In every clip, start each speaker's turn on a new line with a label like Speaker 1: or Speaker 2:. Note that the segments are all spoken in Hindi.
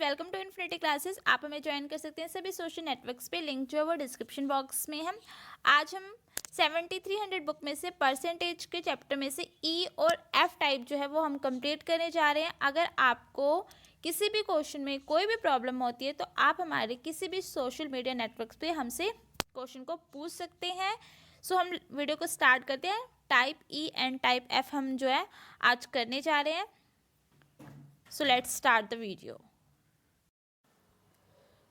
Speaker 1: Welcome to infinity classes. आप हमें ज्वाइन कर सकते हैं सभी सोशल नेटवर्क्स पे, लिंक जो है वो डिस्क्रिप्शन बॉक्स में है। आज हम 7300 बुक में से परसेंटेज के चैप्टर में से ई और एफ टाइप जो है वो हम कंप्लीट करने जा रहे हैं। अगर आपको किसी भी क्वेश्चन में कोई भी प्रॉब्लम होती है तो आप हमारे किसी भी सोशल मीडिया नेटवर्क्स पे हमसे क्वेश्चन को पूछ सकते हैं। सो हम वीडियो को स्टार्ट करते हैं। Type E and type F हम जो है आज करने जा रहे हैं। So let's start the video.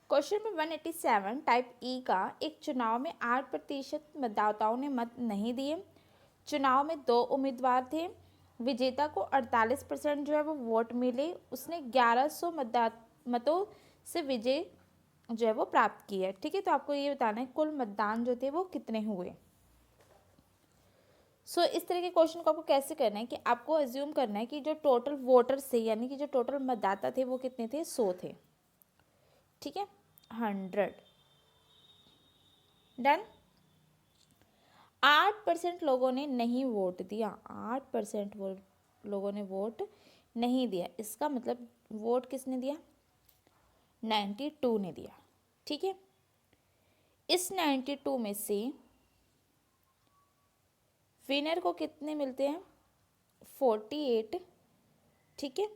Speaker 1: Question number 187 type ई का, एक चुनाव में 8% मतदाताओं ने मत नहीं दिए। चुनाव में 2 उम्मीदवार थे। विजेता को 48% जो है वो वोट मिले। उसने 1100 मतों से विजय जो है वो प्राप्त की है। ठीक है, तो आपको ये बताना है कुल मतदान जो थे वो कितने हुए। इस तरह के क्वेश्चन को आपको कैसे करना है कि आपको अज्यूम करना है कि जो टोटल वोटर्स थे यानी कि जो टोटल मतदाता थे वो कितने थे, 100 थे। ठीक है, 100 डन। 8% लोगों ने नहीं वोट दिया। 8% लोगों ने वोट नहीं दिया। इसका मतलब वोट किसने दिया? 92 ने दिया। ठीक है, इस 92 में से विनर को कितने मिलते हैं? 48। ठीक है,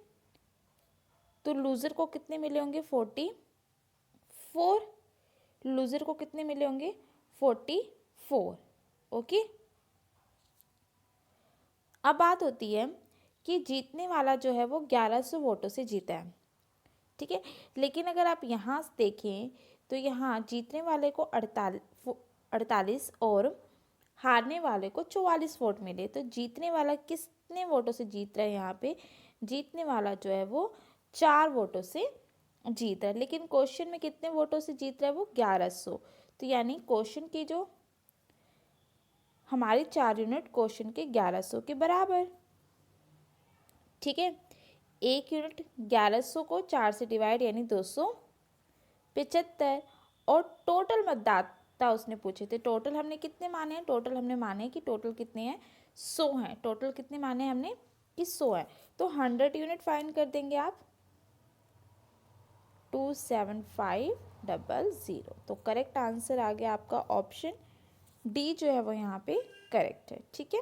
Speaker 1: तो लूज़र को कितने मिले होंगे? 44। लूज़र को कितने मिले होंगे? 44। ओके, अब बात होती है कि जीतने वाला जो है वो 1100 वोटों से जीता है। ठीक है, लेकिन अगर आप यहाँ देखें तो यहाँ जीतने वाले को 48 और हारने वाले को 44 वोट मिले। तो जीतने वाला कितने वोटों से जीत रहा है? यहाँ पे जीतने वाला जो है वो 4 वोटों से जीत रहा है। लेकिन क्वेश्चन में कितने वोटों से जीत रहा है? वो 1100। तो यानी क्वेश्चन की जो हमारी 4 यूनिट क्वेश्चन के 1100 के बराबर। ठीक है, 1 यूनिट 1100 को 4 से डिवाइड यानी 275। और टोटल मतदाता उसने पूछे थे। टोटल हमने कितने माने हैं? टोटल हमने माने कि टोटल कितने हैं? 100 हैं। टोटल कितने माने हमने कि 100 है। तो 100 यूनिट फाइंड कर देंगे आप, 27500। तो करेक्ट आंसर आ गया आपका ऑप्शन डी जो है वो यहाँ पे करेक्ट है। ठीक है,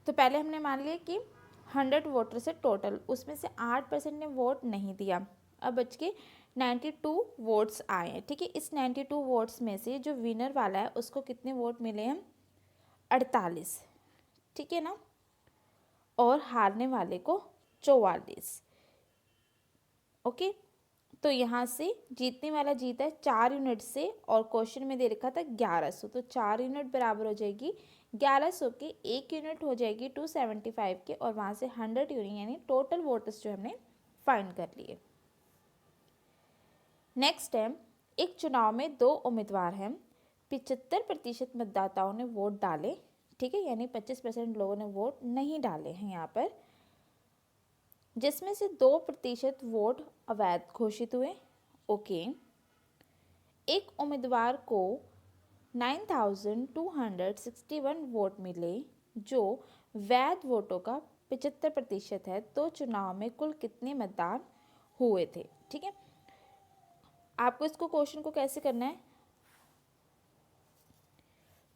Speaker 1: तो पहले हमने मान लिया कि 100 वोटर से टोटल उसमें से 8% ने वोट नहीं दिया। अब बच के 92 वोट्स आए हैं। ठीक है, इस 92 वोट्स में से जो विनर वाला है उसको कितने वोट मिले हैं? 48। ठीक है ना, और हारने वाले को 44। ओके, तो यहाँ से जीतने वाला जीता है 4 यूनिट से और क्वेश्चन में दे रखा था 1100। तो 4 यूनिट बराबर हो जाएगी 1100 के, 1 यूनिट हो जाएगी 275 के, और वहाँ से 100 यूनिट यानी टोटल वोटर्स जो हमने फाइंड कर लिए। नेक्स्ट है, एक चुनाव में 2 उम्मीदवार हैं। 75% मतदाताओं ने वोट डाले। ठीक है, यानी 25% लोगों ने वोट नहीं डाले हैं यहाँ पर, जिसमें से 2% वोट अवैध घोषित हुए। ओके, एक उम्मीदवार को 9261 वोट मिले जो वैध वोटों का 75% है। तो चुनाव में कुल कितने मतदान हुए थे? ठीक है, आपको इसको क्वेश्चन को कैसे करना है?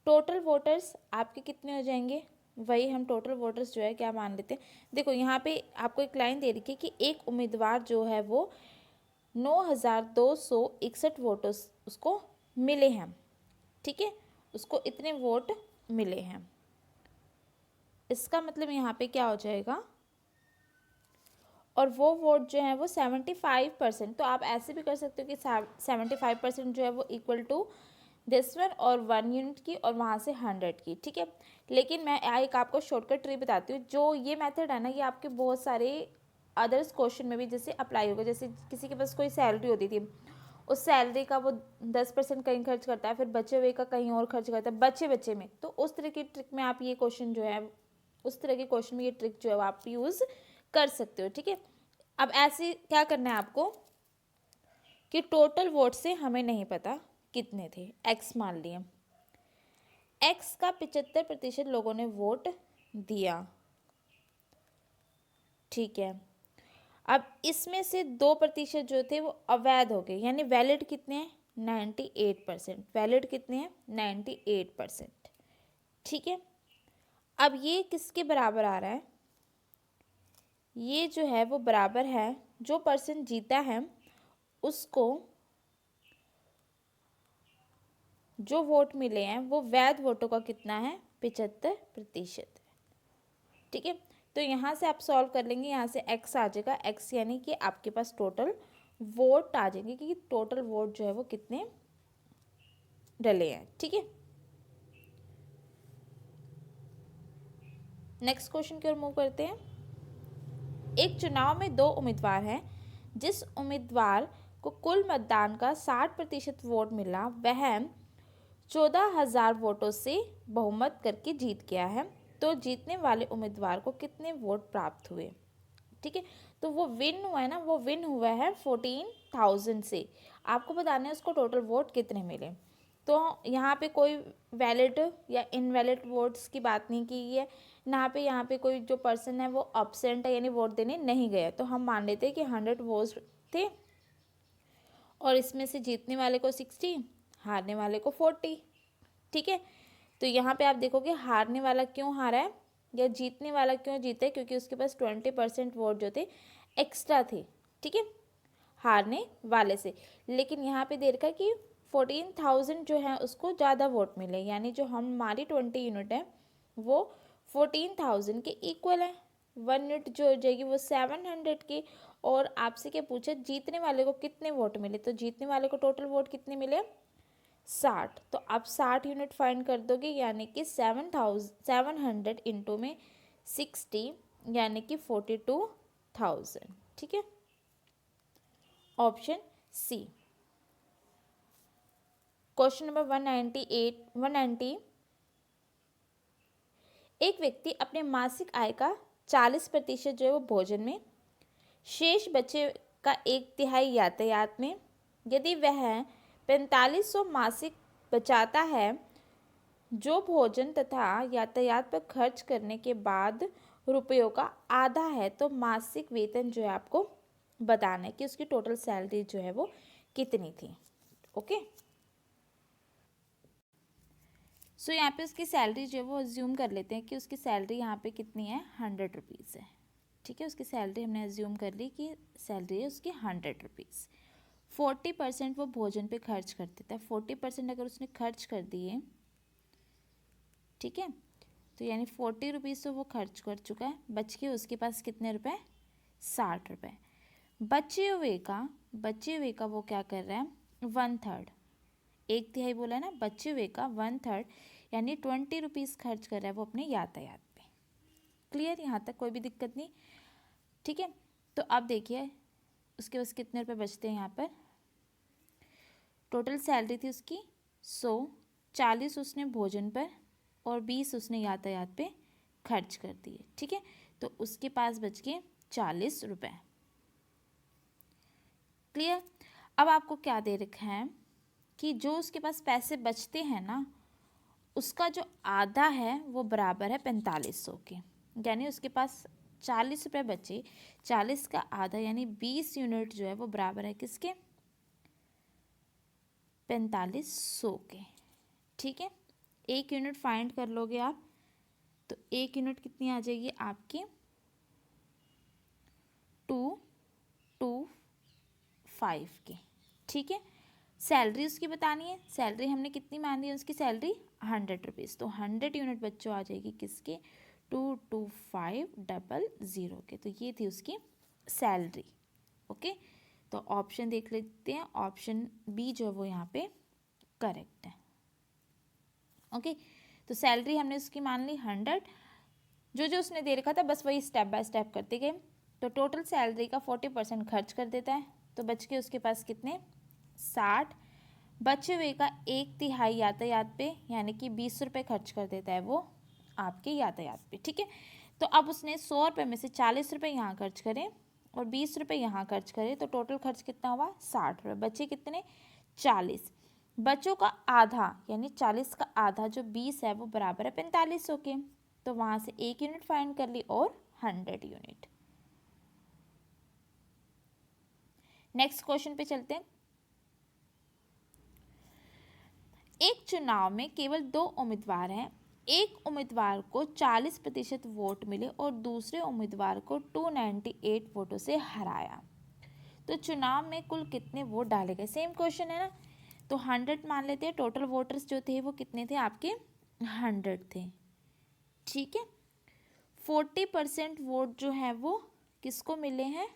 Speaker 1: टोटल वोटर्स आपके कितने हो जाएंगे? वही हम टोटल वोटर्स जो है क्या मान लेते हैं। देखो यहाँ पे आपको एक लाइन दे रखी है कि एक उम्मीदवार जो है वो 9261 वोट उसको मिले हैं। ठीक है, उसको इतने वोट मिले हैं। इसका मतलब यहाँ पे क्या हो जाएगा? और वो वोट जो है वो 75%। तो आप ऐसे भी कर सकते हो कि 75% जो है वो इक्वल टू दिस वन और 1 यूनिट की और वहाँ से 100 की। ठीक है, लेकिन मैं एक आपको शॉर्टकट ट्री बताती हूँ। जो ये मेथड है ना, ये आपके बहुत सारे अदर्स क्वेश्चन में भी जैसे अप्लाई होगा। जैसे किसी के पास कोई सैलरी होती थी, उस सैलरी का वो 10% कहीं खर्च करता है, फिर बचे हुए का कहीं और खर्च करता है बचे में। तो उस तरह की ट्रिक में आप ये क्वेश्चन जो है, उस तरह के क्वेश्चन में ये ट्रिक जो है आप यूज़ कर सकते हो। ठीक है, अब ऐसे क्या करना है आपको कि टोटल वोट से हमें नहीं पता कितने थे, एक्स मान लिए। एक्स का 75% लोगों ने वोट दिया। ठीक है, अब इसमें से 2% जो थे वो अवैध हो गए, यानी वैलिड कितने हैं 98%, वैलिड कितने हैं 98%। ठीक है, अब ये किसके बराबर आ रहा है, ये जो है वो बराबर है, जो पर्सन जीता है उसको जो वोट मिले हैं वो वैध वोटों का कितना है 75%। ठीक है, तो यहाँ से आप सॉल्व कर लेंगे, यहाँ से x आ जाएगा, x यानी कि आपके पास टोटल वोट आ जाएंगे कि टोटल वोट जो है वो कितने डले हैं। ठीक है, नेक्स्ट क्वेश्चन की ओर मूव करते हैं। एक चुनाव में 2 उम्मीदवार हैं, जिस उम्मीदवार को कुल मतदान का 60% वोट मिला वह 14,000 वोटों से बहुमत करके जीत गया है, तो जीतने वाले उम्मीदवार को कितने वोट प्राप्त हुए। ठीक है, तो वो विन हुआ है ना, वो विन हुआ है 14,000 से, आपको बताना है उसको टोटल वोट कितने मिले। तो यहाँ पे कोई वैलिड या इनवैलिड वोट्स की बात नहीं की है, यहाँ पे कोई जो पर्सन है वो अब्सेंट है यानी वोट देने नहीं गया, तो हम मान लेते हैं कि 100 वोट्स थे और इसमें से जीतने वाले को 60, हारने वाले को 40। ठीक है, तो यहाँ पे आप देखोगे हारने वाला क्यों हारा है या जीतने वाला क्यों जीता है, क्योंकि उसके पास 20% वोट जो थे एक्स्ट्रा थे। ठीक है, हारने वाले से, लेकिन यहाँ पे दे रखा है कि 14,000 जो है उसको ज़्यादा वोट मिले, यानी जो हमारी 20 यूनिट है वो 14,000 के इक्वल है। 1 यूनिट जो हो जाएगी वो 700 की। और आपसे क्या पूछा, जीतने वाले को कितने वोट मिले, तो जीतने वाले को टोटल वोट कितने मिले 60, तो आप 60 यूनिट फाइंड कर दोगे, यानी कि 700 इंटू में 60 यानी कि 42,000। ठीक है, ऑप्शन सी। Question number 190। एक व्यक्ति अपने मासिक आय का 40% जो है वो भोजन में, शेष बचे का 1/3 यातायात में, यदि वह 4500 मासिक बचाता है, जो भोजन तथा यातायात पर खर्च करने के बाद रुपयों का आधा है, तो मासिक वेतन जो है आपको बताना है कि उसकी टोटल सैलरी जो है वो कितनी थी। ओके, सो यहाँ पे उसकी सैलरी जो है वो अज्यूम कर लेते हैं कि उसकी सैलरी यहाँ पे कितनी है 100 रुपीज़ है। ठीक है, उसकी सैलरी हमने अज्यूम कर ली कि सैलरी है उसकी 100 रुपीज़। 40% वो भोजन पे खर्च कर देता है, 40% अगर उसने खर्च कर दिए, ठीक है, तो यानी 40 रुपीज़ तो वो खर्च कर चुका है, बच के उसके पास कितने रुपए 60 रुपये। बचे हुए का वो क्या कर रहा है 1/3, 1/3 बोला है ना, बचे हुए का 1/3 यानी 20 रुपीज़ खर्च कर रहा है वो अपने यातायात पे। क्लियर, यहाँ तक कोई भी दिक्कत नहीं। ठीक है, तो अब देखिए उसके पास कितने रुपए बचते हैं। यहाँ पर टोटल सैलरी थी उसकी 100, 40 उसने भोजन पर और 20 उसने यातायात पे खर्च कर दिए। ठीक है, तो उसके पास बच गए 40 रुपये। क्लियर, अब आपको क्या दे रखा है कि जो उसके पास पैसे बचते हैं ना, उसका जो आधा है वो बराबर है 4500 के, यानी उसके पास 40 रुपये बचे, 40 का आधा यानी 20 यूनिट जो है वो बराबर है किसके 4500 के। ठीक है, 1 यूनिट फाइंड कर लोगे आप, तो 1 यूनिट कितनी आ जाएगी आपकी 225 के। ठीक है, सैलरी उसकी बतानी है, सैलरी हमने कितनी मानी है उसकी सैलरी 100 रुपीज़, तो 100 यूनिट बच्चों आ जाएगी किसके 22500 के, तो ये थी उसकी सैलरी। ओके, तो ऑप्शन देख लेते हैं, ऑप्शन बी जो है वो यहाँ पे करेक्ट है। ओके, तो सैलरी हमने उसकी मान ली 100, जो जो उसने दे रखा था बस वही स्टेप बाय स्टेप करते गए, तो टोटल सैलरी का 40% खर्च कर देता है, तो बच के उसके पास कितने 60, बचे हुए का 1/3 यातायात पे यानी कि 20 रुपये खर्च कर देता है वो आपके यातायात पे। ठीक है, तो अब उसने 100 रुपये में से 40 रुपये यहाँ खर्च करें और 20 रुपये यहाँ खर्च करें, तो टोटल खर्च कितना हुआ 60 रुपये, बचे कितने 40, बच्चों का आधा यानी 40 का आधा जो 20 है वो बराबर है 4500 के, तो वहाँ से 1 यूनिट फाइंड कर ली और 100 यूनिट। नेक्स्ट क्वेश्चन पे चलते हैं। एक चुनाव में केवल 2 उम्मीदवार हैं। एक उम्मीदवार को 40% वोट मिले और दूसरे उम्मीदवार को 298 वोटों से हराया, तो चुनाव में कुल कितने वोट डाले गए। सेम क्वेश्चन है ना, तो 100 मान लेते हैं। टोटल वोटर्स जो थे वो कितने थे आपके, 100 थे। ठीक है, 40% वोट जो है वो किसको मिले हैं,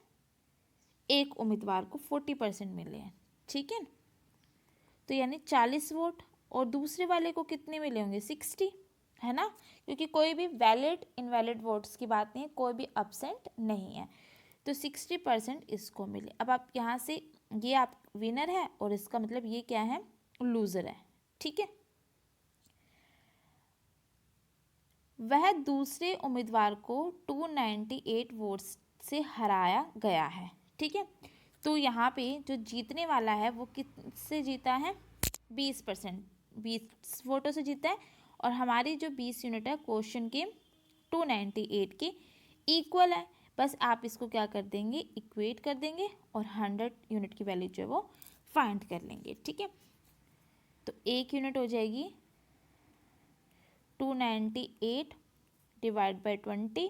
Speaker 1: एक उम्मीदवार को 40% मिले हैं। ठीक है, तो यानी 40 वोट, और दूसरे वाले को कितने मिले होंगे, 60, है ना, क्योंकि कोई भी वैलिड इनवैलिड वोट्स की बात नहीं है, कोई भी अब्सेंट नहीं है, तो 60% इसको मिले। अब आप यहाँ से, ये आप विनर है और इसका मतलब ये क्या है, लूजर है। ठीक है, वह दूसरे उम्मीदवार को 298 वोट्स से हराया गया है। ठीक है, तो यहाँ पे जो जीतने वाला है वो किससे जीता है, 20%, 20 वोटों से जीता है, और हमारी जो 20 यूनिट है क्वेश्चन के 298 के इक्वल है। बस आप इसको क्या कर देंगे, इक्वेट कर देंगे और 100 यूनिट की वैल्यू जो है वो फाइंड कर लेंगे। ठीक है, तो 1 यूनिट हो जाएगी 298 डिवाइड बाई 20,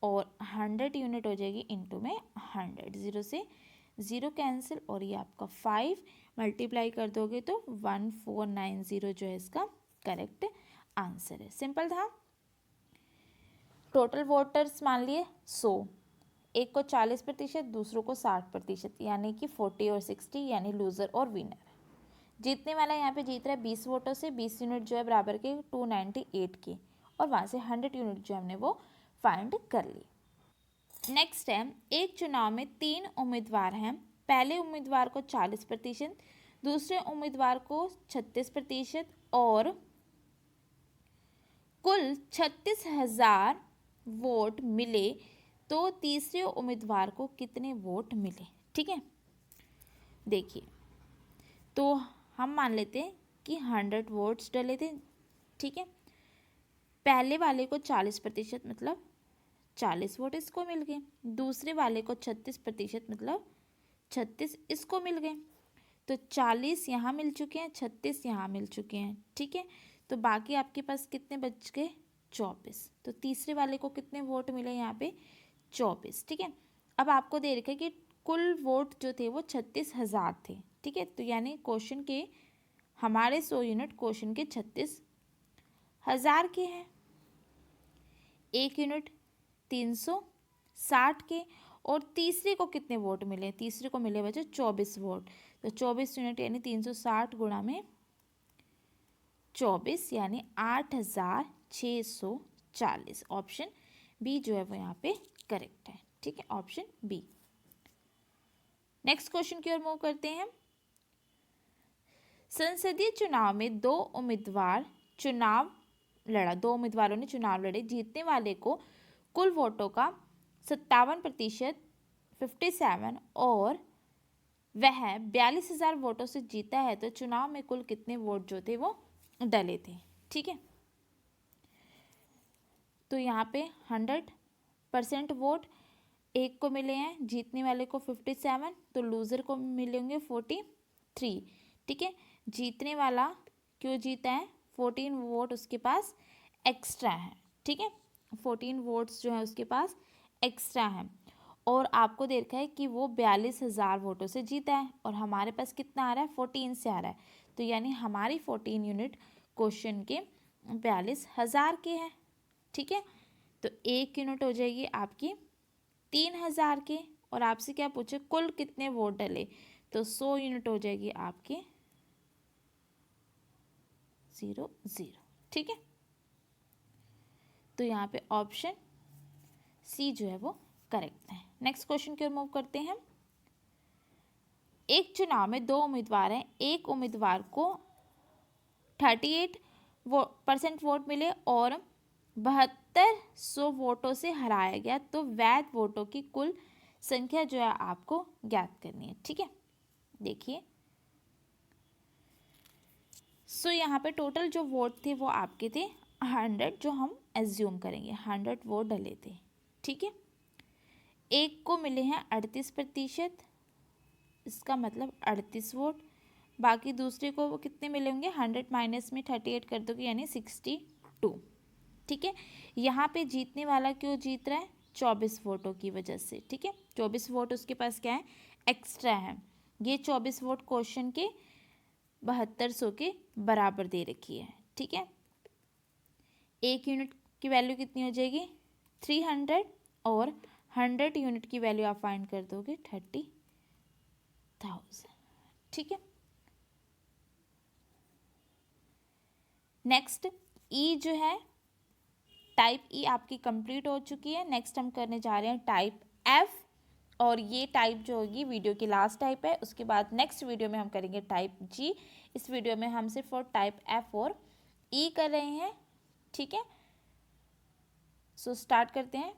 Speaker 1: और 100 यूनिट हो जाएगी इनटू में 100। 0 से 0 कैंसिल, और ये आपका 5 मल्टीप्लाई कर दोगे तो 1490 जो है इसका करेक्ट आंसर है। सिंपल था। टोटल वोटर्स मान लिए 100, एक को 40%, दूसरों को 60%, यानी कि 40 और 60, यानी लूजर और विनर। जीतने वाला यहाँ पे जीत रहा है 20 वोटों से, 20 यूनिट जो है बराबर के 298 की, और वहाँ से 100 यूनिट जो हमने वो फाइंड कर ली। नेक्स्ट है, एक चुनाव में 3 उम्मीदवार हैं। पहले उम्मीदवार को 40%, दूसरे उम्मीदवार को 36%, और कुल 36,000 वोट मिले, तो तीसरे उम्मीदवार को कितने वोट मिले। ठीक है, देखिए, तो हम मान लेते हैं कि 100 वोट्स डले थे। ठीक है, पहले वाले को 40% मतलब 40 वोट इसको मिल गए, दूसरे वाले को 36% मतलब 36 इसको मिल गए, तो 40 यहाँ मिल चुके हैं, 36 यहाँ मिल चुके हैं। ठीक है, तो बाकी आपके पास कितने बच गए, 24, तो तीसरे वाले को कितने वोट मिले यहाँ पे, 24। ठीक है, अब आपको दे रखा है कि कुल वोट जो थे वो 36,000 थे। ठीक है, तो यानी क्वेश्चन के हमारे 100 यूनिट क्वेश्चन के 36,000 के हैं। 1 यूनिट 360 के, और तीसरे को कितने वोट मिले, तीसरे को मिले बच्चों 24 वोट, तो 24 यूनिट यानी 360 गुणा में 24 यानी 8,640। ऑप्शन बी जो है वो यहाँ पे करेक्ट है। ठीक है, ऑप्शन बी। नेक्स्ट क्वेश्चन की ओर मूव करते हैं। संसदीय चुनाव में 2 उम्मीदवारों ने चुनाव लड़े। जीतने वाले को कुल वोटों का 57%, 57, और वह 42,000 वोटों से जीता है, तो चुनाव में कुल कितने वोट जो थे वो डले थे। ठीक है, तो यहाँ पे 100% वोट एक को मिले हैं, जीतने वाले को 57, तो लूजर को मिलेंगे 43। ठीक है, जीतने वाला क्यों जीता है, 14 वोट उसके पास एक्स्ट्रा है। ठीक है, 14 वोट्स जो है उसके पास एक्स्ट्रा है, और आपको दे रखा है कि वो 42,000 वोटों से जीता है, और हमारे पास कितना आ रहा है, 14 से आ रहा है, तो यानी हमारी 14 यूनिट क्वेश्चन के 42,000 के हैं। ठीक है, तो 1 यूनिट हो जाएगी आपकी 3,000 के, और आपसे क्या पूछे, कुल कितने वोट डले, तो 100 यूनिट हो जाएगी आपके 0, 0। ठीक है, तो यहाँ पे ऑप्शन सी जो है वो करेक्ट है। नेक्स्ट क्वेश्चन की ओर मूव करते हैं। एक चुनाव में 2 उम्मीदवार हैं। एक उम्मीदवार को 38% वोट मिले और 7200 वोटों से हराया गया, तो वैध वोटों की कुल संख्या जो है आपको ज्ञात करनी है। ठीक है, देखिए, सो यहाँ पे टोटल जो वोट थे वो आपके थे 100, जो हम एज्यूम करेंगे 100 वोट डले थे। ठीक है, एक को मिले हैं 38%, इसका मतलब 38 वोट। बाकी दूसरे को वो कितने मिले होंगे, 100 माइनस में 38 कर दोगे यानी 62। ठीक है, यहाँ पे जीतने वाला क्यों जीत रहा है, 24 वोटों की वजह से। ठीक है, 24 वोट उसके पास क्या है, एक्स्ट्रा है। ये 24 वोट क्वेश्चन के 7200 के बराबर दे रखी है। ठीक है, एक यूनिट की वैल्यू कितनी हो जाएगी, 300, और 100 यूनिट की वैल्यू आप फाइंड कर दोगे 30,000। ठीक है, नेक्स्ट ई जो है, टाइप ई आपकी कंप्लीट हो चुकी है। नेक्स्ट हम करने जा रहे हैं टाइप एफ, और ये टाइप जो होगी वीडियो की लास्ट टाइप है। उसके बाद नेक्स्ट वीडियो में हम करेंगे टाइप जी। इस वीडियो में हम सिर्फ और टाइप एफ और ई कर रहे हैं। ठीक है, सो स्टार्ट करते हैं।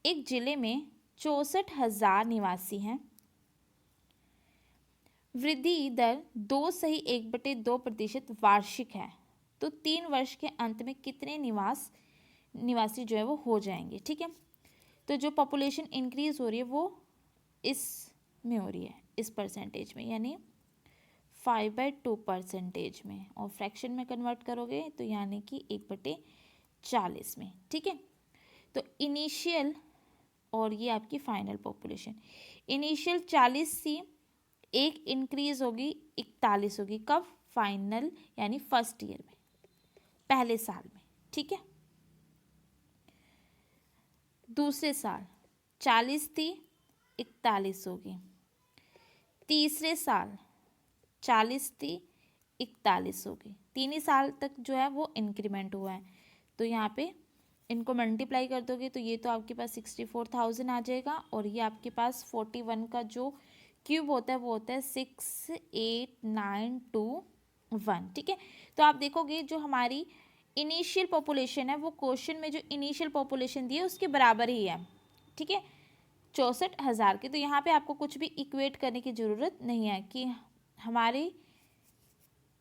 Speaker 1: एक जिले में 64,000 निवासी हैं। वृद्धि दर 2.1/2% वार्षिक है, तो 3 वर्ष के अंत में कितने निवासी जो है वो हो जाएंगे। ठीक है, तो जो पॉपुलेशन इंक्रीज हो रही है वो इस में हो रही है, इस परसेंटेज में, यानी 5/2% में, और फ्रैक्शन में कन्वर्ट करोगे तो यानी कि 1/40 में। ठीक है, तो इनिशियल और ये आपकी फाइनल पॉपुलेशन, इनिशियल 40 सी, एक इंक्रीज होगी 41 होगी, कब, फाइनल यानी फर्स्ट ईयर में, पहले साल में। ठीक है, दूसरे साल 40 थी, 41 होगी। तीसरे साल 40 थी, 41 होगी। 3 ही साल तक जो है वो इंक्रीमेंट हुआ है, तो यहाँ पे इनको मल्टीप्लाई कर दोगे तो ये तो आपके पास 64,000 आ जाएगा, और ये आपके पास 41 का जो क्यूब होता है वो होता है 68921। ठीक है, तो आप देखोगे जो हमारी इनिशियल पॉपुलेशन है वो क्वेश्चन में जो इनिशियल पॉपुलेशन दी है उसके बराबर ही है। ठीक है, 64,000 के, तो यहाँ पे आपको कुछ भी इक्वेट करने की ज़रूरत नहीं है कि हमारी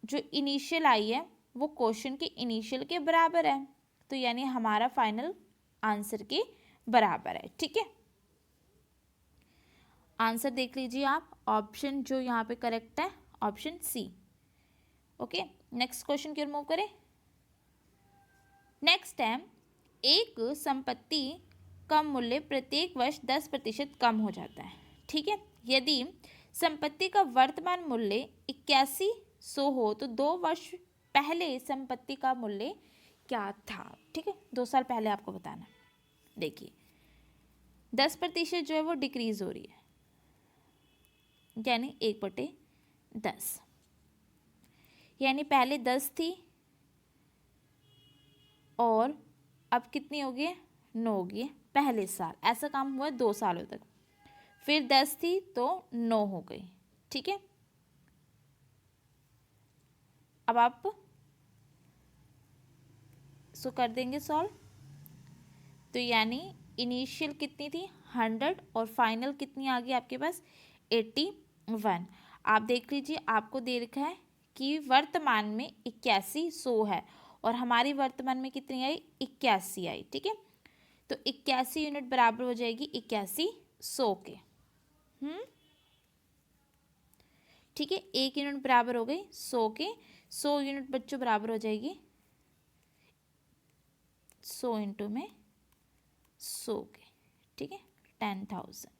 Speaker 1: जो इनिशियल आई है वो क्वेश्चन के इनिशियल के बराबर है, तो यानी हमारा फाइनल आंसर के बराबर है। ठीक है, आंसर देख लीजिए आप, ऑप्शन जो यहाँ पे करेक्ट है option C. Okay, next question की ओर मूव करें। नेक्स्ट है, एक संपत्ति का मूल्य प्रत्येक वर्ष 10% कम हो जाता है। ठीक है, यदि संपत्ति का वर्तमान मूल्य 8100 हो तो 2 वर्ष पहले संपत्ति का मूल्य क्या था। ठीक है, 2 साल पहले आपको बताना। देखिए 10% जो है वो डिक्रीज हो रही है, यानी 1/10, यानी पहले 10 थी और अब कितनी हो गई, 9 हो गई पहले साल। ऐसा काम हुआ 2 सालों तक, फिर 10 थी तो 9 हो गई। ठीक है, अब आप सो कर देंगे सॉल्व, तो यानी इनिशियल कितनी थी 100 और फाइनल कितनी आ गई आपके पास 81। आप देख लीजिए, आपको दे रखा है कि वर्तमान में 8100 है और हमारी वर्तमान में कितनी आई, 81 आई। ठीक है, तो 81 यूनिट बराबर हो जाएगी 8100 के। ठीक है, 1 यूनिट बराबर हो गई 100 के, 100 यूनिट बच्चों बराबर हो जाएगी 100 इंटू में 100 के। ठीक है, 10,000।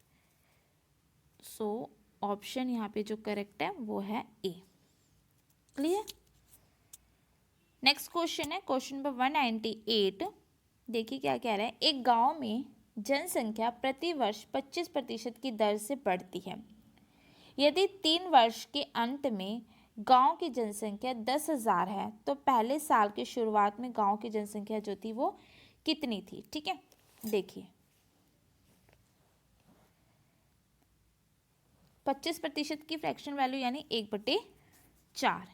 Speaker 1: सो ऑप्शन यहाँ पे जो करेक्ट है वो है ए। क्लियर। नेक्स्ट क्वेश्चन है क्वेश्चन नंबर 198। देखिए क्या कह रहा है, एक गांव में जनसंख्या प्रति वर्ष 25% की दर से बढ़ती है। यदि 3 वर्ष के अंत में गांव की जनसंख्या 10,000 है तो पहले साल की शुरुआत में गांव की जनसंख्या जो थी वो कितनी थी। ठीक है, देखिए 25% की फ्रैक्शन वैल्यू यानी 1/4,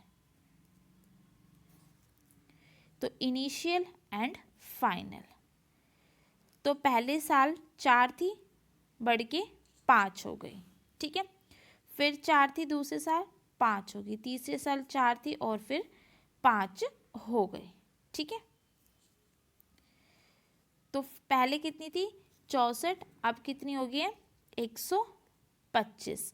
Speaker 1: तो इनिशियल एंड फाइनल, तो पहले साल 4 थी बढ़ के 5 हो गई। ठीक है, फिर 4 थी दूसरे साल 5 होगी, तीसरे साल 4 थी और फिर 5 हो गई। ठीक है, तो पहले कितनी थी 64, अब कितनी हो गई है 125। 25।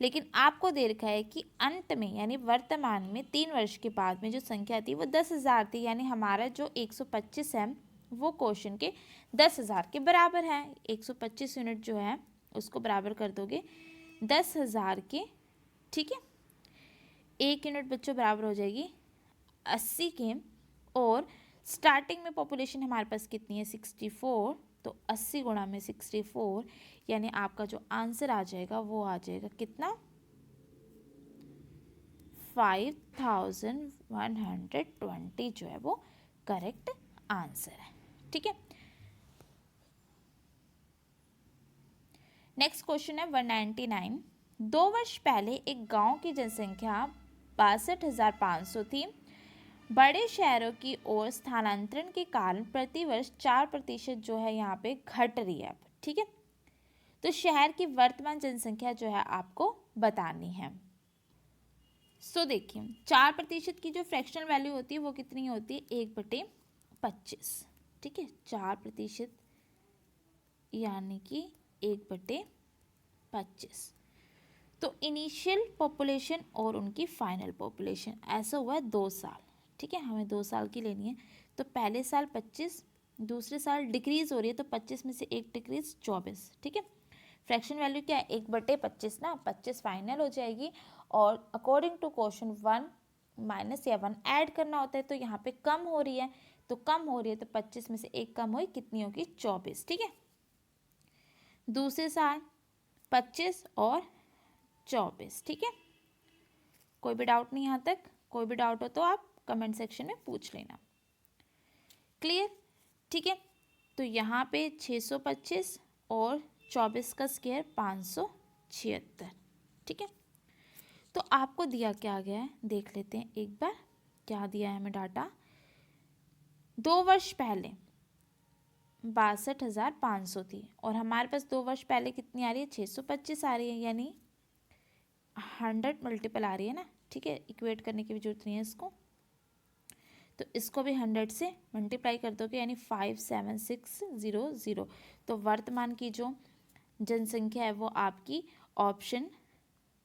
Speaker 1: लेकिन आपको दे रखा है कि अंत में यानी वर्तमान में 3 वर्ष के बाद में जो संख्या थी वो 10,000 थी, यानी हमारा जो 125 है वो क्वेश्चन के 10,000 के बराबर है। 125 यूनिट जो है उसको बराबर कर दोगे 10,000 के, ठीक है। 1 यूनिट बच्चों बराबर हो जाएगी 80 के, और स्टार्टिंग में पॉपुलेशन हमारे पास कितनी है 64, तो 80 गुणा में 64 यानी आपका जो आंसर आ जाएगा वो आ जाएगा कितना 5120 जो है वो करेक्ट आंसर है, ठीक है। नेक्स्ट क्वेश्चन है 199। 2 वर्ष पहले एक गांव की जनसंख्या 62,500 थी। बड़े शहरों की ओर स्थानांतरण के कारण प्रतिवर्ष 4% जो है यहाँ पे घट रही है, ठीक है। तो शहर की वर्तमान जनसंख्या जो है आपको बतानी है। सो देखिए 4% की जो फ्रैक्शनल वैल्यू होती है वो कितनी होती है 1/25, ठीक है। 4% यानी कि 1/25। तो इनिशियल पॉपुलेशन और उनकी फाइनल पॉपुलेशन ऐसा हुआ है 2 साल, ठीक है। हमें 2 साल की लेनी है। तो पहले साल 25, दूसरे साल डिक्रीज हो रही है तो 25 में से 1 डिक्रीज 24, ठीक है। फ्रैक्शन वैल्यू क्या है 1/25 ना, 25 फाइनल हो जाएगी और अकॉर्डिंग टू क्वेश्चन 1 माइनस या 1 ऐड करना होता है, तो यहाँ पे कम हो रही है, तो कम हो रही है तो 25 में से 1 कम हुई, कितनी होगी 24, ठीक है। दूसरे साल 25 और 24, ठीक है। कोई भी डाउट नहीं यहाँ तक? कोई भी डाउट हो तो आप कमेंट सेक्शन में पूछ लेना। क्लियर, ठीक है। तो यहाँ पे 625 और 24 का स्क्वायर 576, ठीक है। तो आपको दिया क्या गया है देख लेते हैं एक बार, क्या दिया है हमें डाटा। 2 वर्ष पहले 62,500 थी और हमारे पास 2 वर्ष पहले कितनी आ रही है 625 आ रही है, यानी 100 मल्टीपल आ रही है ना, ठीक है। इक्वेट करने की भी जरूरत नहीं है इसको, तो इसको भी 100 से मल्टीप्लाई कर दोगे यानी 57600। तो वर्तमान की जो जनसंख्या है वो आपकी ऑप्शन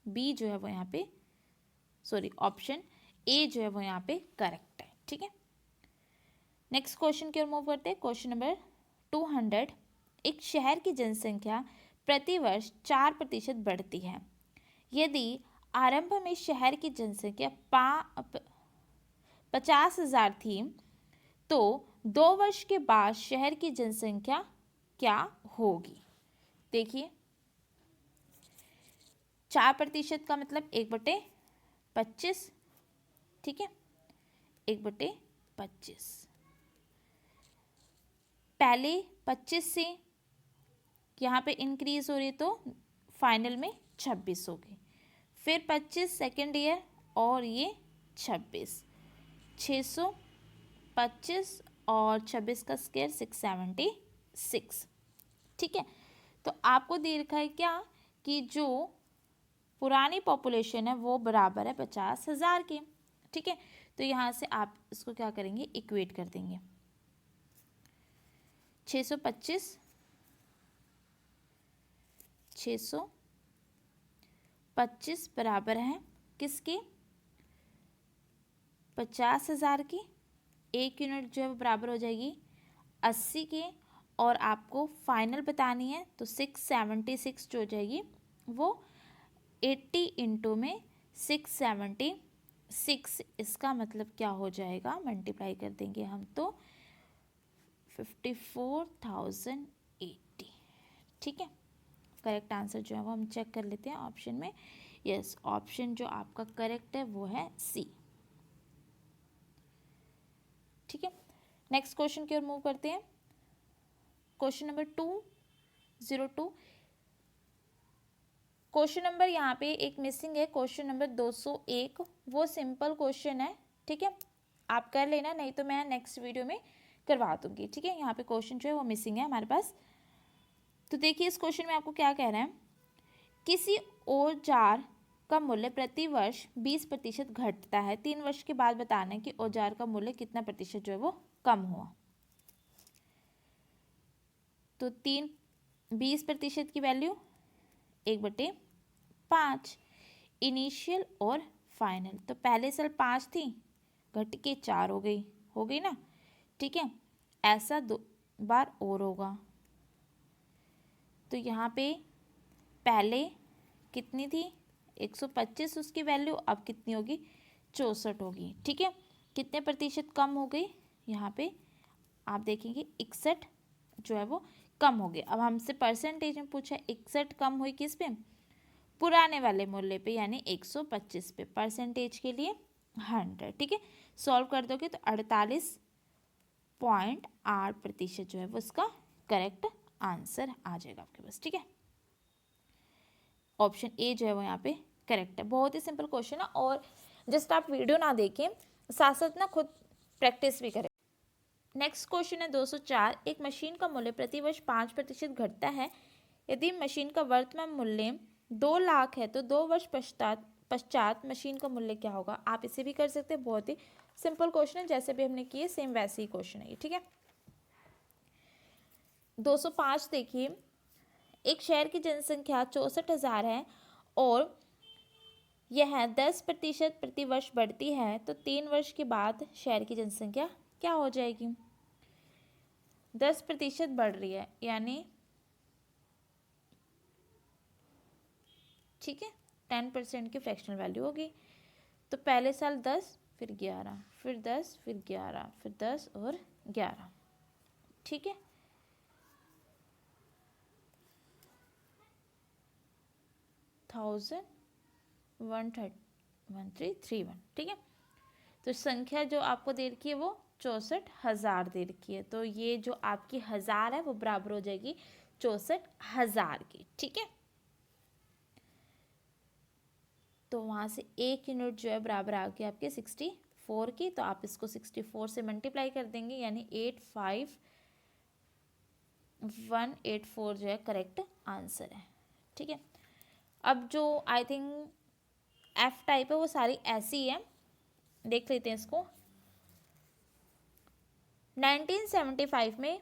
Speaker 1: बी जो है वो यहाँ पे, सॉरी ऑप्शन ए जो है वो यहाँ पे करेक्ट है, ठीक है। नेक्स्ट क्वेश्चन की ओर मूव करते हैं। Question number 200। एक शहर की जनसंख्या प्रतिवर्ष 4% बढ़ती है। यदि आरंभ में शहर की जनसंख्या 50,000 थी तो 2 वर्ष के बाद शहर की जनसंख्या क्या होगी। देखिए 4% का मतलब 1/25, ठीक है। 1/25 पहले 25 से यहाँ पे इंक्रीज हो रही है तो फाइनल में 26 हो गई, फिर 25 सेकेंड ईयर और ये 26, 625 और 26 का स्क्वायर 676, ठीक है। तो आपको दे रखा है क्या कि जो पुरानी पॉपुलेशन है वो बराबर है 50,000 के, ठीक है। तो यहाँ से आप इसको क्या करेंगे इक्वेट कर देंगे। 625 बराबर है किसके 50,000 की, 1 यूनिट जो है वो बराबर हो जाएगी 80 के, और आपको फाइनल बतानी है तो 676 जो हो जाएगी वो 80 इंटू में 676, इसका मतलब क्या हो जाएगा मल्टीप्लाई कर देंगे हम तो 54,080, ठीक है। करेक्ट आंसर जो है वो हम चेक कर लेते हैं ऑप्शन में। यस, ऑप्शन जो आपका करेक्ट है वो है सी, ठीक है। नेक्स्ट क्वेश्चन की ओर मूव करते हैं। Question number 202। क्वेश्चन नंबर यहाँ पे एक मिसिंग है, क्वेश्चन नंबर 201, वो सिंपल क्वेश्चन है, ठीक है। आप कर लेना, नहीं तो मैं नेक्स्ट वीडियो में करवा दूंगी, ठीक है। यहाँ पे क्वेश्चन जो है वो मिसिंग है हमारे पास। तो देखिए इस क्वेश्चन में आपको क्या कह रहा है, किसी औजार का मूल्य प्रति वर्ष 20% घटता है, 3 वर्ष के बाद बताना है कि औजार का मूल्य कितना प्रतिशत जो है वो कम हुआ। तो 20% की वैल्यू 1/20 5। इनिशियल और फाइनल, तो पहले साल 5 थी, घट के 4 हो गई ना, ठीक है। ऐसा 2 बार और होगा। तो यहाँ पे पहले कितनी थी 125, उसकी वैल्यू अब कितनी होगी 64 होगी, ठीक है। कितने प्रतिशत कम हो गई, यहाँ पे आप देखेंगे 61 जो है वो कम हो गया। अब हमसे परसेंटेज में पूछा, 61 कम हुई किस पे, पुराने वाले मूल्य पे यानी 125 पे, परसेंटेज के लिए 100, ठीक है। सॉल्व कर दोगे तो 48.8% जो है वो इसका करेक्ट आंसर आ जाएगा आपके पास, ठीक है। ऑप्शन ए जो है वो यहाँ पे करेक्ट है। बहुत ही सिंपल क्वेश्चन है, और जस्ट आप वीडियो ना देखें, साथ साथ ना खुद प्रैक्टिस भी करें। नेक्स्ट क्वेश्चन है 204। एक मशीन का मूल्य प्रतिवर्ष 5% घटता है। यदि मशीन का वर्तमान मूल्य 2 लाख है तो 2 वर्ष पश्चात मशीन का मूल्य क्या होगा। आप इसे भी कर सकते हैं, बहुत ही सिंपल क्वेश्चन है, जैसे भी हमने किए सेम वैसे ही क्वेश्चन है ये, ठीक है। 205 देखिए, एक शहर की जनसंख्या 64,000 है और यह 10% प्रतिवर्ष बढ़ती है, तो 3 वर्ष के बाद शहर की जनसंख्या क्या हो जाएगी। 10% बढ़ रही है यानी, ठीक है, 10% की फ्रैक्शनल वैल्यू होगी। तो पहले साल 10, फिर 11, फिर 10, फिर 11, फिर 10 और 11, ठीक है। थाउजेंड 1331, ठीक है। तो संख्या जो आपको दे रखी है वो 64,000 दे रखी है, तो ये जो आपकी 1000 है वो बराबर हो जाएगी 64,000 की, ठीक है। तो वहाँ से 1 यूनिट जो है बराबर आ गया आपके 64 की, तो आप इसको 64 से मल्टीप्लाई कर देंगे, यानी 85184 जो है करेक्ट आंसर है, ठीक है। अब जो आई थिंक एफ टाइप है वो सारी ऐसी है, देख लेते हैं इसको। 1975 में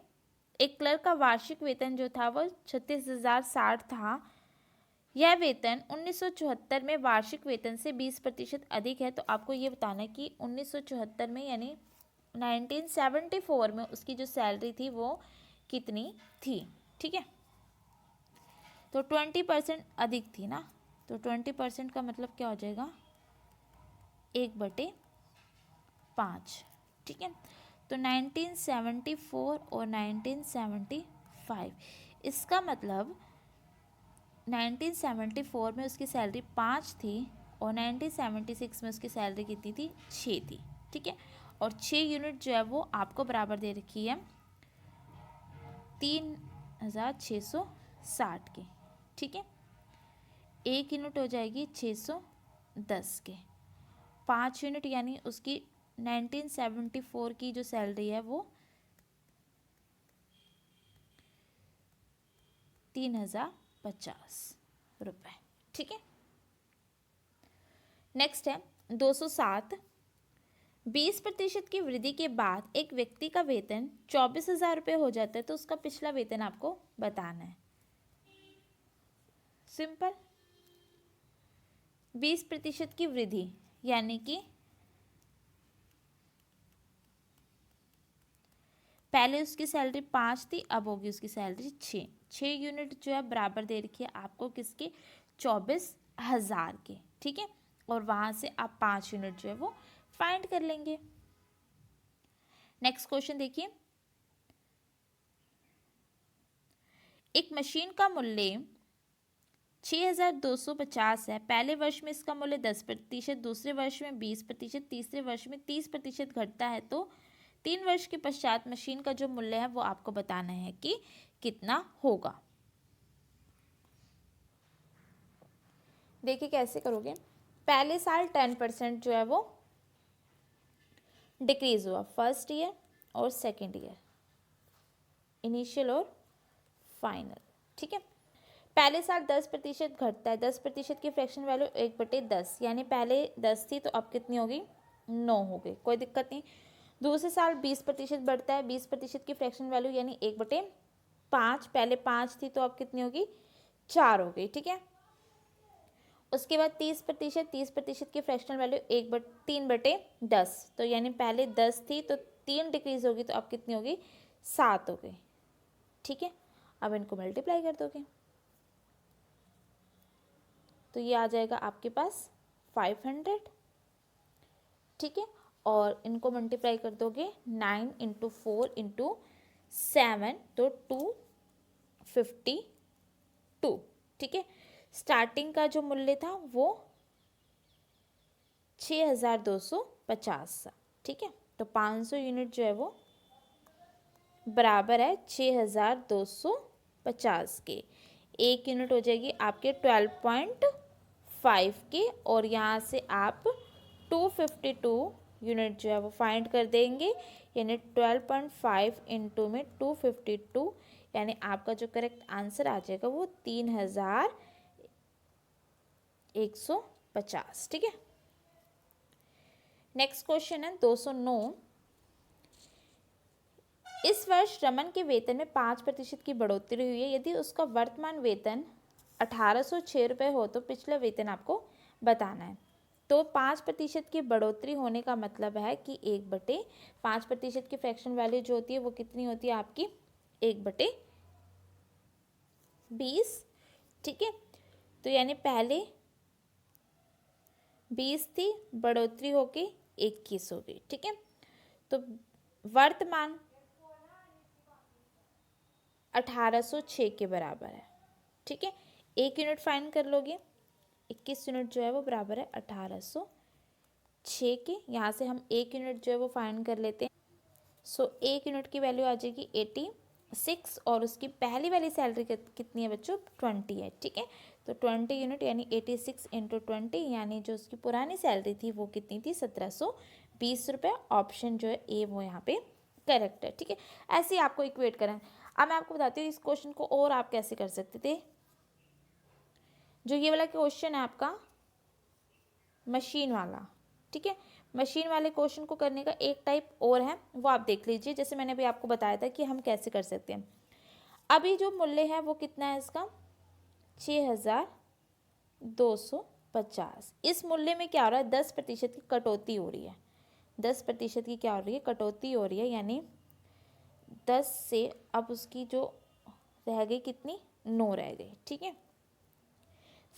Speaker 1: एक क्लर्क का वार्षिक वेतन जो था वो 36,060 था। यह वेतन 1974 में वार्षिक वेतन से 20% अधिक है। तो आपको ये बताना है कि 1974 में यानी 1974 में उसकी जो सैलरी थी वो कितनी थी, ठीक है। तो 20% अधिक थी ना, तो 20% का मतलब क्या हो जाएगा 1/5, ठीक है। तो 1974 और 1975, इसका मतलब 1974 में उसकी सैलरी 5 थी और 1976 में उसकी सैलरी कितनी थी 6 थी, ठीक है। और 6 यूनिट जो है वो आपको बराबर दे रखी है 3,660 के, ठीक है। 1 यूनिट हो जाएगी 610 के, 5 यूनिट यानी उसकी 1974 की जो सैलरी है वो 3,050 रुपये, ठीक है। नेक्स्ट है 207। 20% की वृद्धि के बाद एक व्यक्ति का वेतन 24,000 रुपये हो जाता है, तो उसका पिछला वेतन आपको बताना है। सिंपल, 20% की वृद्धि यानी कि पहले उसकी सैलरी 5 थी, अब होगी उसकी सैलरी 6 यूनिट जो है बराबर दे रखी है आपको किसके 24,000 के, ठीक है। और वहां से आप 5 यूनिट जो है वो फाइंड कर लेंगे। नेक्स्ट क्वेश्चन देखिए, एक मशीन का मूल्य 6,250 है। पहले वर्ष में इसका मूल्य 10%, दूसरे वर्ष में 20%, तीसरे वर्ष में 30% घटता है, तो 3 वर्ष के पश्चात मशीन का जो मूल्य है वो आपको बताना है कि कितना होगा। देखिए कैसे करोगे, पहले साल 10% जो है वो डिक्रीज हुआ, फर्स्ट ईयर और सेकेंड ईयर, इनिशियल और फाइनल, ठीक है। पहले साल 10% घटता है, 10% की फ्रैक्शन वैल्यू 1/10, यानी पहले 10 थी तो अब कितनी होगी 9 हो गई, कोई दिक्कत नहीं। दूसरे साल 20% बढ़ता है, 20% की फ्रैक्शन वैल्यू यानी 1/5, पहले 5 थी तो अब कितनी होगी 4 हो गई, ठीक है। उसके बाद 30%, 30% की फ्रैक्शनल वैल्यू 3/10, तो यानी पहले 10 थी तो 3 डिक्रीज होगी तो अब कितनी होगी, 7 हो गई। ठीक है, अब इनको मल्टीप्लाई कर दोगे तो ये आ जाएगा आपके पास 500। ठीक है, और इनको मल्टीप्लाई कर दोगे 9 × 4 × 7 तो 252। ठीक है, स्टार्टिंग का जो मूल्य था वो 6250 था। ठीक है, तो 500 यूनिट जो है वो बराबर है 6250 के। एक यूनिट हो जाएगी आपके 12.5 के, और यहाँ से आप 252 यूनिट जो है वो फाइंड कर देंगे, यानी 12.5 इंटू में 252, यानी आपका जो करेक्ट आंसर आ जाएगा वो 3150। ठीक है, नेक्स्ट क्वेश्चन है 209। इस वर्ष रमन के वेतन में 5% की बढ़ोतरी हुई है। यदि उसका वर्तमान वेतन 1806 रुपये हो तो पिछला वेतन आपको बताना है। तो 5% की बढ़ोतरी होने का मतलब है कि 1/5% की फ्रैक्शन वैल्यू जो होती है वो कितनी होती है आपकी, 1/20। ठीक है, तो यानी पहले 20 थी, बढ़ोतरी होके 21 हो गई। ठीक है, तो वर्तमान 1806 के बराबर है। ठीक है, एक यूनिट फाइंड कर लोगे, 21 यूनिट जो है वो बराबर है 1806 के। यहाँ से हम एक यूनिट जो है वो फाइंड कर लेते हैं। सो एक यूनिट की वैल्यू आ जाएगी 86, और उसकी पहली वाली सैलरी कितनी है बच्चों, 20 है। ठीक है, तो 20 यूनिट यानी 86 × 20, यानी जो उसकी पुरानी सैलरी थी वो कितनी थी, 1720 रुपये। ऑप्शन जो है ए वो यहाँ पे करेक्ट है। ठीक है, ऐसे ही आपको इक्वेट करें। अब मैं आपको बताती हूँ इस क्वेश्चन को और आप कैसे कर सकते थे। जो ये वाला क्वेश्चन है आपका मशीन वाला, ठीक है, मशीन वाले क्वेश्चन को करने का एक टाइप और है, वो आप देख लीजिए। जैसे मैंने अभी आपको बताया था कि हम कैसे कर सकते हैं। अभी जो मूल्य है वो कितना है इसका, 6250। इस मूल्य में क्या हो रहा है, 10% की कटौती हो रही है। 10% की क्या हो रही है, कटौती हो रही है, यानी 10 से अब उसकी जो रह गई कितनी, 9 रह गई। ठीक है,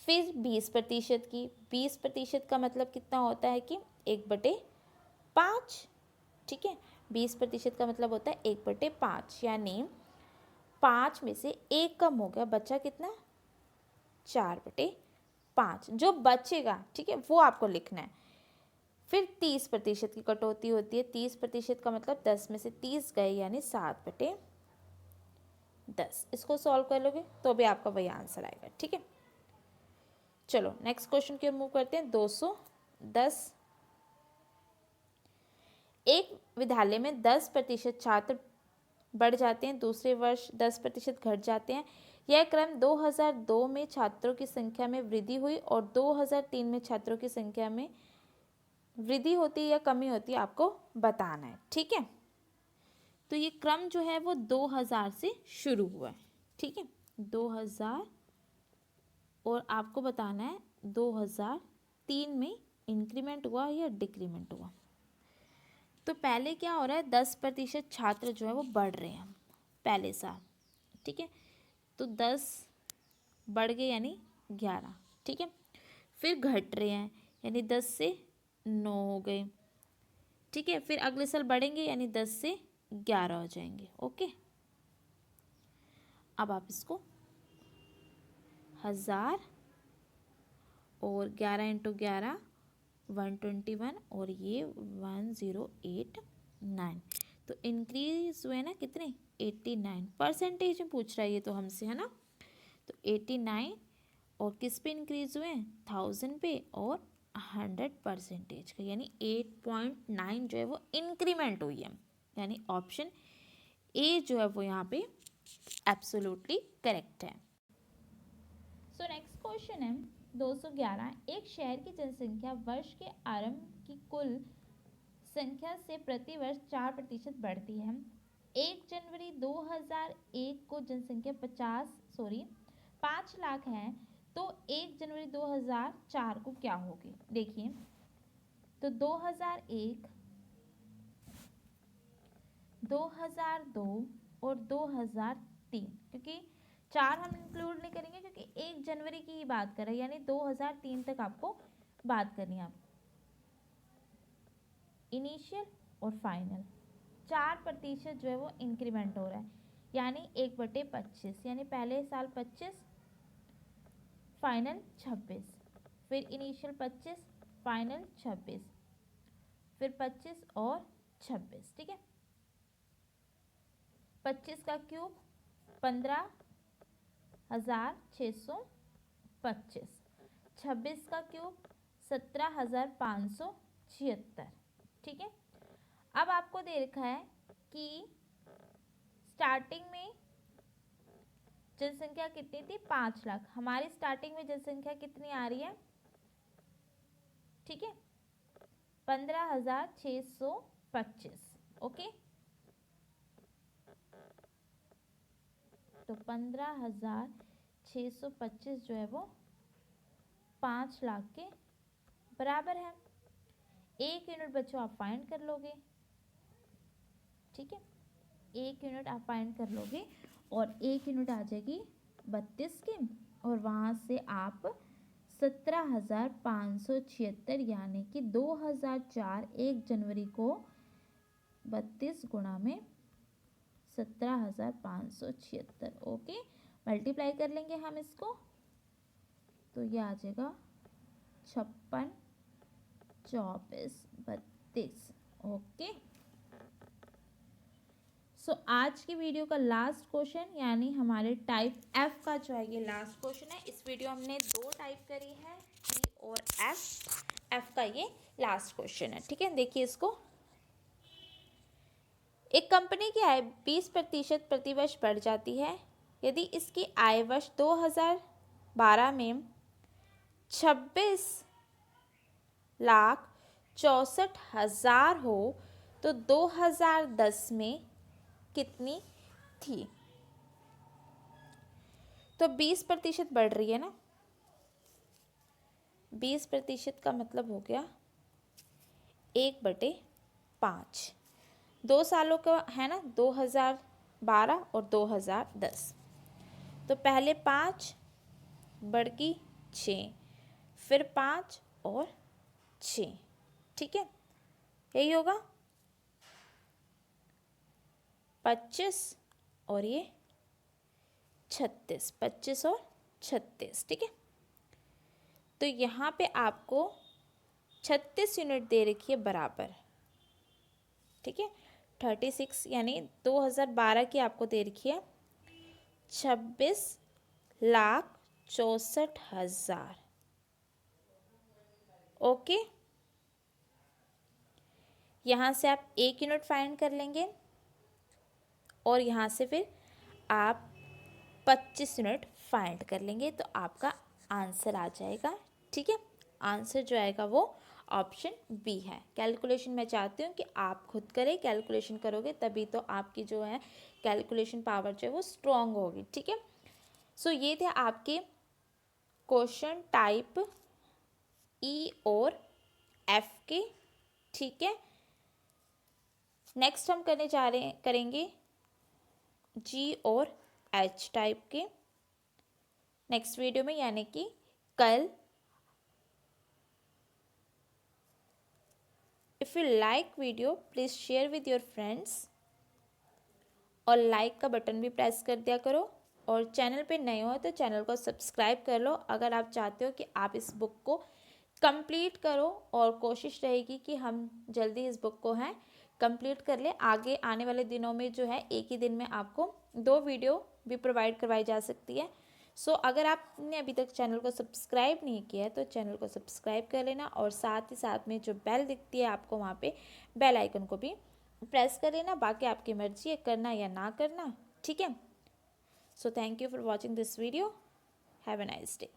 Speaker 1: फिर 20% की, 20% का मतलब कितना होता है कि 1/5। ठीक है, 20% का मतलब होता है 1/5, यानी 5 में से 1 कम हो गया, बचा कितना, 4/5 जो बचेगा। ठीक है, वो आपको लिखना है। फिर 30% की कटौती होती है। 30% का मतलब 10 में से 30 गए, यानी 7/10। इसको सॉल्व कर लोगे तो भी आपका वही आंसर आएगा। ठीक है, चलो नेक्स्ट क्वेश्चन की ओर मूव करते हैं। 210। एक विद्यालय में 10% छात्र बढ़ जाते हैं, दूसरे वर्ष 10% घट जाते हैं। यह क्रम 2002 में छात्रों की संख्या में वृद्धि हुई और 2003 में छात्रों की संख्या में वृद्धि होती है या कमी होती है, आपको बताना है। ठीक है, तो ये क्रम जो है वो 2000 से शुरू हुआ है। ठीक है, 2000, और आपको बताना है 2003 में इंक्रीमेंट हुआ या डिक्रीमेंट हुआ। तो पहले क्या हो रहा है, 10% छात्र जो है वो बढ़ रहे हैं पहले साल। ठीक है, तो 10 बढ़ गए यानी 11। ठीक है, फिर घट रहे हैं यानी 10 से 9 हो गए। ठीक है, फिर अगले साल बढ़ेंगे यानी 10 से 11 हो जाएंगे। ओके, अब आप इसको 1000 और 11 × 11 121, और ये 1089। तो इंक्रीज हुए ना कितने, 89 परसेंटेज में पूछ रहा है ये तो हमसे, है ना। तो 89, और किस पे इंक्रीज हुए, 1000 पे, और 100% का, यानी 8.9 जो है वो इंक्रीमेंट हुई है। यानी ऑप्शन ए जो है वो यहाँ पे एब्सोल्युटली करेक्ट है। सो नेक्स्ट क्वेश्चन है 211। एक शहर की जनसंख्या वर्ष के आरंभ की कुल संख्या से प्रति वर्ष 4% बढ़ती है। 1 जनवरी 2001 को जनसंख्या 5 लाख है, तो 1 जनवरी 2004 को क्या होगी, देखिए तो 2001, 2002 और 2003, क्योंकि 4 हम इंक्लूड नहीं करेंगे क्योंकि 1 जनवरी की ही बात कर रहे हैं, यानी 2003 तक आपको बात करनी है। आप इनिशियल और फाइनल 4% जो है वो इंक्रीमेंट हो रहा है, यानी 1/25, यानी पहले साल 25, फाइनल 26, फिर इनिशियल 25, फाइनल 26, फिर 25 और 26, ठीक है। 25 का क्यूब 15,625, 26 का क्यूब 17,576, ठीक है। अब आपको दे रखा है कि स्टार्टिंग में जनसंख्या कितनी थी, 5 लाख। हमारी स्टार्टिंग में जनसंख्या कितनी आ रही है, ठीक है, 15,625, ओके। तो 15,625 जो है वो 5 लाख के बराबर है। 1 यूनिट बच्चों आप फाइंड कर लोगे, ठीक है, 1 यूनिट आप फाइंड कर लोगे और 1 यूनिट आ जाएगी 32 की, और वहाँ से आप 17,576, यानी कि 2004 1 जनवरी को 32 गुणा में 17,576, ओके, मल्टीप्लाई कर लेंगे हम इसको, तो ये आ जाएगा 56, 24, 32, ओके। सो आज की वीडियो का लास्ट क्वेश्चन, यानी हमारे टाइप एफ का जो है ये लास्ट क्वेश्चन है। इस वीडियो हमने 2 टाइप करी है, ई और एफ का ये लास्ट क्वेश्चन है, ठीक है। देखिए इसको, एक कंपनी की आय 20% प्रतिवर्ष बढ़ जाती है यदि इसकी आय वर्ष 2012 में 26,64,000 हो तो 2010 में कितनी थी। तो 20% बढ़ रही है ना, 20% का मतलब हो गया 1/5, 2 सालों का है ना, 2012 और 2010। तो पहले 5 बढ़ गई 6, फिर 5 और 6, ठीक है, यही होगा 25 और ये 36, 25 और 36, ठीक है। तो यहाँ पे आपको 36 यूनिट दे रखी है बराबर, ठीक है। 36 यानी 2012 की आपको दे रखी है 26,64,000, ओके। यहाँ से आप 1 यूनिट फाइंड कर लेंगे और यहाँ से फिर आप 25 यूनिट फाइंड कर लेंगे, तो आपका आंसर आ जाएगा, ठीक है। आंसर जो आएगा वो ऑप्शन बी है। कैलकुलेशन मैं चाहती हूँ कि आप खुद करें, कैलकुलेशन करोगे तभी तो आपकी जो है कैलकुलेशन पावर जो है वो स्ट्रॉन्ग होगी, ठीक है। सो ये थे आपके क्वेश्चन टाइप ई और एफ के, ठीक है। नेक्स्ट हम करेंगे जी और एच टाइप के नेक्स्ट वीडियो में, यानी कि कल। If you like video please share with your friends और लाइक का बटन भी प्रेस कर दिया करो, और चैनल पे नए हो तो चैनल को सब्सक्राइब कर लो अगर आप चाहते हो कि आप इस बुक को कंप्लीट करो, और कोशिश रहेगी कि हम जल्दी इस बुक को है कंप्लीट कर ले। आगे आने वाले दिनों में जो है एक ही दिन में आपको 2 वीडियो भी प्रोवाइड करवाई जा सकती है। सो अगर आपने अभी तक चैनल को सब्सक्राइब नहीं किया है तो चैनल को सब्सक्राइब कर लेना, और साथ ही साथ में जो बेल दिखती है आपको वहाँ पे बेल आइकन को भी प्रेस कर लेना। बाकी आपकी मर्जी है करना या ना करना, ठीक है। So thank you for watching this video, have a nice day.